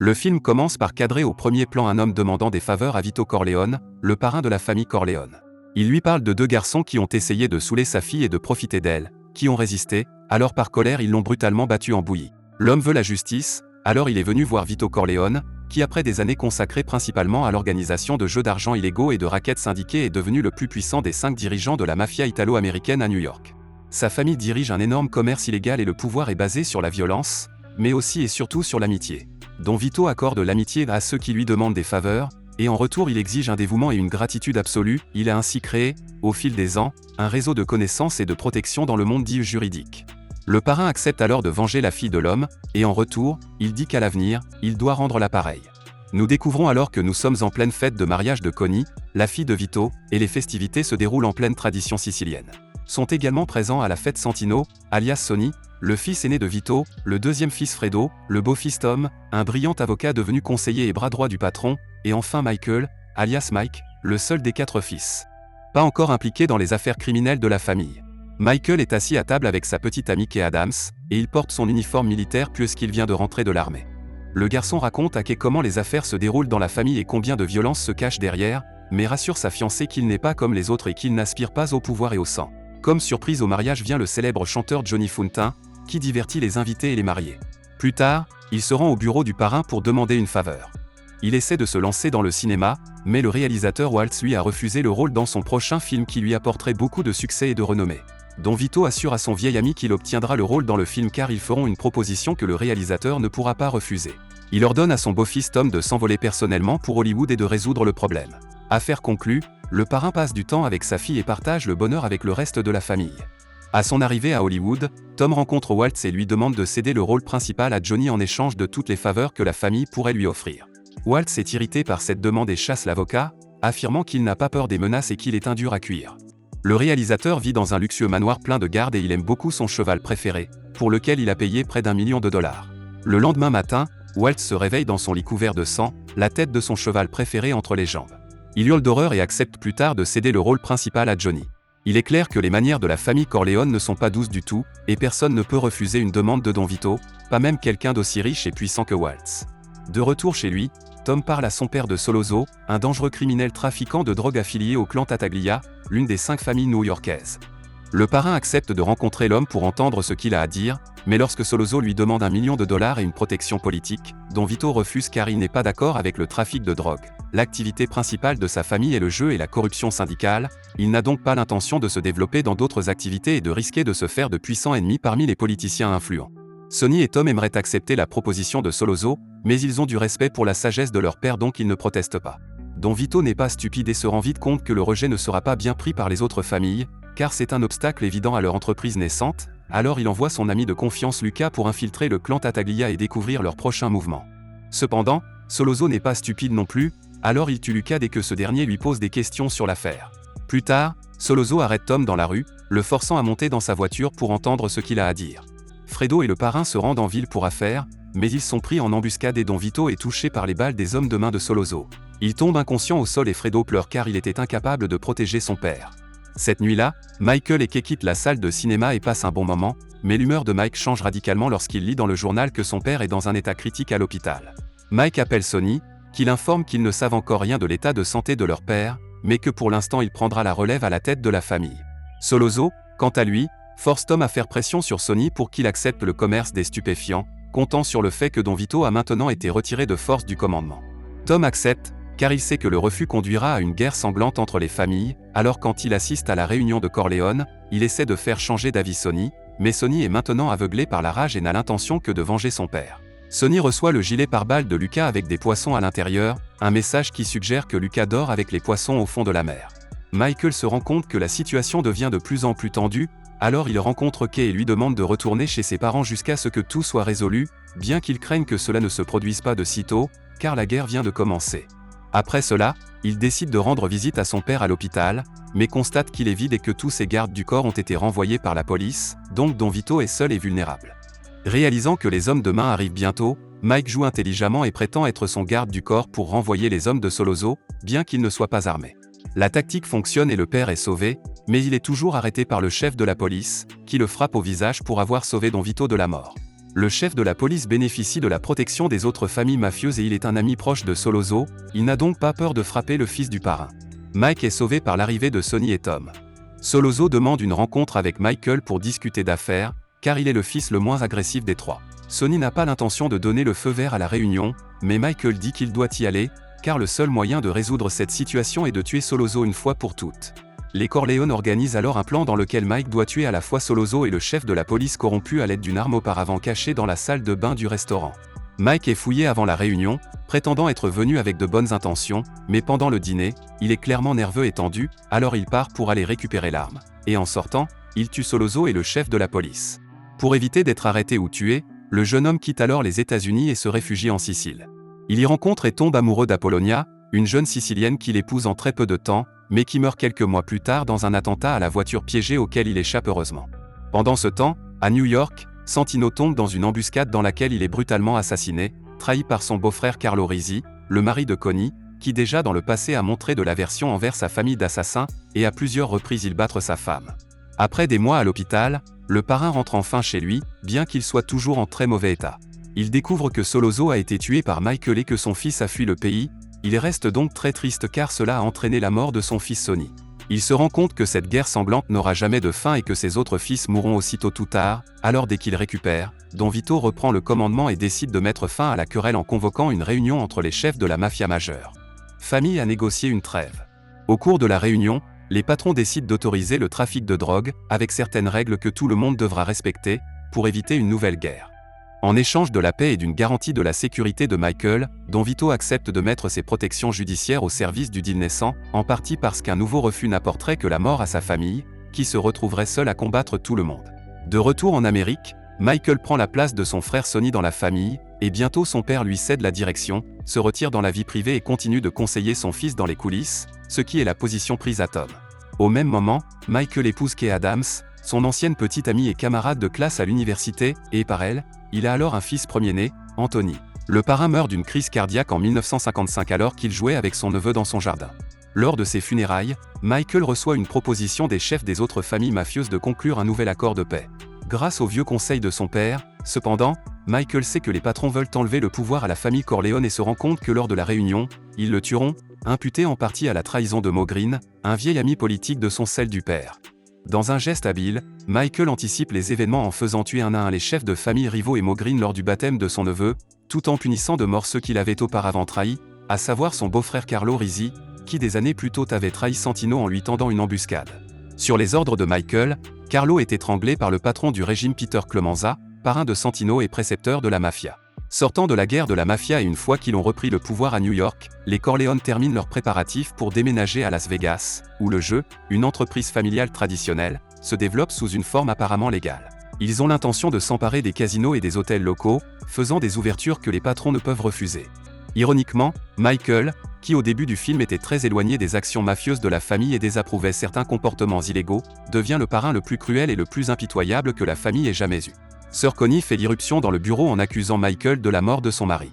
Le film commence par cadrer au premier plan un homme demandant des faveurs à Vito Corleone, le parrain de la famille Corleone. Il lui parle de deux garçons qui ont essayé de saouler sa fille et de profiter d'elle, qui ont résisté, alors par colère ils l'ont brutalement battu en bouillie. L'homme veut la justice, alors il est venu voir Vito Corleone, qui après des années consacrées principalement à l'organisation de jeux d'argent illégaux et de rackets syndiqués est devenu le plus puissant des 5 dirigeants de la mafia italo-américaine à New York. Sa famille dirige un énorme commerce illégal et le pouvoir est basé sur la violence, mais aussi et surtout sur l'amitié. Don Vito accorde l'amitié à ceux qui lui demandent des faveurs, et en retour il exige un dévouement et une gratitude absolue. Il a ainsi créé, au fil des ans, un réseau de connaissances et de protection dans le monde dit juridique. Le parrain accepte alors de venger la fille de l'homme, et en retour, il dit qu'à l'avenir, il doit rendre l'appareil. Nous découvrons alors que nous sommes en pleine fête de mariage de Connie, la fille de Vito, et les festivités se déroulent en pleine tradition sicilienne. Sont également présents à la fête Santino, alias Sonny, le fils aîné de Vito, le deuxième fils Fredo, le beau-fils Tom, un brillant avocat devenu conseiller et bras droit du patron, et enfin Michael, alias Mike, le seul des 4 fils. Pas encore impliqué dans les affaires criminelles de la famille. Michael est assis à table avec sa petite amie Kay Adams, et il porte son uniforme militaire puisqu'il vient de rentrer de l'armée. Le garçon raconte à Kay comment les affaires se déroulent dans la famille et combien de violence se cache derrière, mais rassure sa fiancée qu'il n'est pas comme les autres et qu'il n'aspire pas au pouvoir et au sang. Comme surprise au mariage vient le célèbre chanteur Johnny Fountain, qui divertit les invités et les mariés. Plus tard, il se rend au bureau du parrain pour demander une faveur. Il essaie de se lancer dans le cinéma, mais le réalisateur Waltz lui a refusé le rôle dans son prochain film qui lui apporterait beaucoup de succès et de renommée. Don Vito assure à son vieil ami qu'il obtiendra le rôle dans le film car ils feront une proposition que le réalisateur ne pourra pas refuser. Il ordonne à son beau-fils Tom de s'envoler personnellement pour Hollywood et de résoudre le problème. Affaire conclue, le parrain passe du temps avec sa fille et partage le bonheur avec le reste de la famille. À son arrivée à Hollywood, Tom rencontre Waltz et lui demande de céder le rôle principal à Johnny en échange de toutes les faveurs que la famille pourrait lui offrir. Waltz est irrité par cette demande et chasse l'avocat, affirmant qu'il n'a pas peur des menaces et qu'il est un dur à cuire. Le réalisateur vit dans un luxueux manoir plein de gardes et il aime beaucoup son cheval préféré, pour lequel il a payé près d'1 million de dollars. Le lendemain matin, Waltz se réveille dans son lit couvert de sang, la tête de son cheval préféré entre les jambes. Il hurle d'horreur et accepte plus tard de céder le rôle principal à Johnny. Il est clair que les manières de la famille Corleone ne sont pas douces du tout, et personne ne peut refuser une demande de Don Vito, pas même quelqu'un d'aussi riche et puissant que Waltz. De retour chez lui, Tom parle à son père de Soloso, un dangereux criminel trafiquant de drogue affilié au clan Tattaglia, l'une des 5 familles new-yorkaises. Le parrain accepte de rencontrer l'homme pour entendre ce qu'il a à dire, mais lorsque Soloso lui demande 1 million de dollars et une protection politique, Don Vito refuse car il n'est pas d'accord avec le trafic de drogue. L'activité principale de sa famille est le jeu et la corruption syndicale, il n'a donc pas l'intention de se développer dans d'autres activités et de risquer de se faire de puissants ennemis parmi les politiciens influents. Sonny et Tom aimeraient accepter la proposition de Soloso, mais ils ont du respect pour la sagesse de leur père donc ils ne protestent pas. Don Vito n'est pas stupide et se rend vite compte que le rejet ne sera pas bien pris par les autres familles, car c'est un obstacle évident à leur entreprise naissante, alors il envoie son ami de confiance Luca pour infiltrer le clan Tattaglia et découvrir leur prochain mouvement. Cependant, Soloso n'est pas stupide non plus, alors il tue Luca dès que ce dernier lui pose des questions sur l'affaire. Plus tard, Soloso arrête Tom dans la rue, le forçant à monter dans sa voiture pour entendre ce qu'il a à dire. Fredo et le parrain se rendent en ville pour affaires, mais ils sont pris en embuscade et Don Vito est touché par les balles des hommes de main de Soloso. Il tombe inconscient au sol et Fredo pleure car il était incapable de protéger son père. Cette nuit-là, Michael et Kay quittent la salle de cinéma et passent un bon moment, mais l'humeur de Mike change radicalement lorsqu'il lit dans le journal que son père est dans un état critique à l'hôpital. Mike appelle Sonny, qui l'informe qu'ils ne savent encore rien de l'état de santé de leur père, mais que pour l'instant il prendra la relève à la tête de la famille. Soloso, quant à lui, force Tom à faire pression sur Sonny pour qu'il accepte le commerce des stupéfiants, comptant sur le fait que Don Vito a maintenant été retiré de force du commandement. Tom accepte, car il sait que le refus conduira à une guerre sanglante entre les familles, alors quand il assiste à la réunion de Corleone, il essaie de faire changer d'avis Sonny, mais Sonny est maintenant aveuglé par la rage et n'a l'intention que de venger son père. Sonny reçoit le gilet pare-balles de Luca avec des poissons à l'intérieur, un message qui suggère que Luca dort avec les poissons au fond de la mer. Michael se rend compte que la situation devient de plus en plus tendue, alors il rencontre Kay et lui demande de retourner chez ses parents jusqu'à ce que tout soit résolu, bien qu'il craigne que cela ne se produise pas de sitôt, car la guerre vient de commencer. Après cela, il décide de rendre visite à son père à l'hôpital, mais constate qu'il est vide et que tous ses gardes du corps ont été renvoyés par la police, donc Don Vito est seul et vulnérable. Réalisant que les hommes de main arrivent bientôt, Mike joue intelligemment et prétend être son garde du corps pour renvoyer les hommes de Soloso, bien qu'il ne soit pas armé. La tactique fonctionne et le père est sauvé, mais il est toujours arrêté par le chef de la police, qui le frappe au visage pour avoir sauvé Don Vito de la mort. Le chef de la police bénéficie de la protection des autres familles mafieuses et il est un ami proche de Soloso, il n'a donc pas peur de frapper le fils du parrain. Mike est sauvé par l'arrivée de Sonny et Tom. Soloso demande une rencontre avec Michael pour discuter d'affaires, car il est le fils le moins agressif des trois. Sonny n'a pas l'intention de donner le feu vert à la réunion, mais Michael dit qu'il doit y aller, car le seul moyen de résoudre cette situation est de tuer Soloso une fois pour toutes. Les Corleone organisent alors un plan dans lequel Mike doit tuer à la fois Soloso et le chef de la police corrompu à l'aide d'une arme auparavant cachée dans la salle de bain du restaurant. Mike est fouillé avant la réunion, prétendant être venu avec de bonnes intentions, mais pendant le dîner, il est clairement nerveux et tendu, alors il part pour aller récupérer l'arme. Et en sortant, il tue Soloso et le chef de la police. Pour éviter d'être arrêté ou tué, le jeune homme quitte alors les États-Unis et se réfugie en Sicile. Il y rencontre et tombe amoureux d'Apollonia, une jeune Sicilienne qu'il épouse en très peu de temps, mais qui meurt quelques mois plus tard dans un attentat à la voiture piégée auquel il échappe heureusement. Pendant ce temps, à New York, Santino tombe dans une embuscade dans laquelle il est brutalement assassiné, trahi par son beau-frère Carlo Risi, le mari de Connie, qui déjà dans le passé a montré de l'aversion envers sa famille d'assassins, et à plusieurs reprises il battre sa femme. Après des mois à l'hôpital, le parrain rentre enfin chez lui, bien qu'il soit toujours en très mauvais état. Il découvre que Soloso a été tué par Michael et que son fils a fui le pays, il reste donc très triste car cela a entraîné la mort de son fils Sonny. Il se rend compte que cette guerre sanglante n'aura jamais de fin et que ses autres fils mourront aussitôt tout tard, alors dès qu'il récupère, Don Vito reprend le commandement et décide de mettre fin à la querelle en convoquant une réunion entre les chefs de la mafia majeure. Famille a négocié une trêve. Au cours de la réunion, les patrons décident d'autoriser le trafic de drogue, avec certaines règles que tout le monde devra respecter, pour éviter une nouvelle guerre. En échange de la paix et d'une garantie de la sécurité de Michael, Don Vito accepte de mettre ses protections judiciaires au service du deal naissant, en partie parce qu'un nouveau refus n'apporterait que la mort à sa famille, qui se retrouverait seul à combattre tout le monde. De retour en Amérique, Michael prend la place de son frère Sonny dans la famille, et bientôt son père lui cède la direction, se retire dans la vie privée et continue de conseiller son fils dans les coulisses, ce qui est la position prise à Tom. Au même moment, Michael épouse Kay Adams, son ancienne petite amie et camarade de classe à l'université, et par elle, il a alors un fils premier-né, Anthony. Le parrain meurt d'une crise cardiaque en 1955 alors qu'il jouait avec son neveu dans son jardin. Lors de ses funérailles, Michael reçoit une proposition des chefs des autres familles mafieuses de conclure un nouvel accord de paix. Grâce aux vieux conseils de son père, cependant, Michael sait que les patrons veulent enlever le pouvoir à la famille Corleone et se rend compte que lors de la réunion, ils le tueront, imputé en partie à la trahison de Mo Green, un vieil ami politique de son celle du père. Dans un geste habile, Michael anticipe les événements en faisant tuer un à un les chefs de famille rivaux et Mo Green lors du baptême de son neveu, tout en punissant de mort ceux qu'il avait auparavant trahis, à savoir son beau-frère Carlo Risi, qui des années plus tôt avait trahi Santino en lui tendant une embuscade. Sur les ordres de Michael, Carlo est étranglé par le patron du régime Peter Clemenza, parrain de Santino et précepteur de la mafia. Sortant de la guerre de la mafia et une fois qu'ils ont repris le pouvoir à New York, les Corleone terminent leurs préparatifs pour déménager à Las Vegas, où le jeu, une entreprise familiale traditionnelle, se développe sous une forme apparemment légale. Ils ont l'intention de s'emparer des casinos et des hôtels locaux, faisant des ouvertures que les patrons ne peuvent refuser. Ironiquement, Michael, qui au début du film était très éloigné des actions mafieuses de la famille et désapprouvait certains comportements illégaux, devient le parrain le plus cruel et le plus impitoyable que la famille ait jamais eu. Sir Connie fait l'irruption dans le bureau en accusant Michael de la mort de son mari.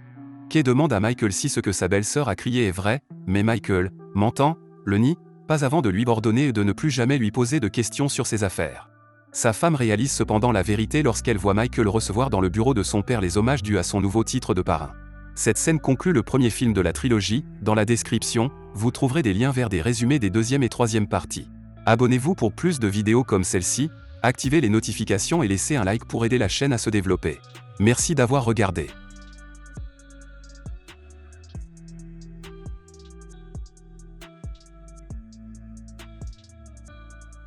Kay demande à Michael si ce que sa belle-sœur a crié est vrai, mais Michael, mentant, le nie, pas avant de lui ordonner de ne plus jamais lui poser de questions sur ses affaires. Sa femme réalise cependant la vérité lorsqu'elle voit Michael recevoir dans le bureau de son père les hommages dus à son nouveau titre de parrain. Cette scène conclut le premier film de la trilogie. Dans la description, vous trouverez des liens vers des résumés des deuxième et troisième parties. Abonnez-vous pour plus de vidéos comme celle-ci, activez les notifications et laissez un like pour aider la chaîne à se développer. Merci d'avoir regardé.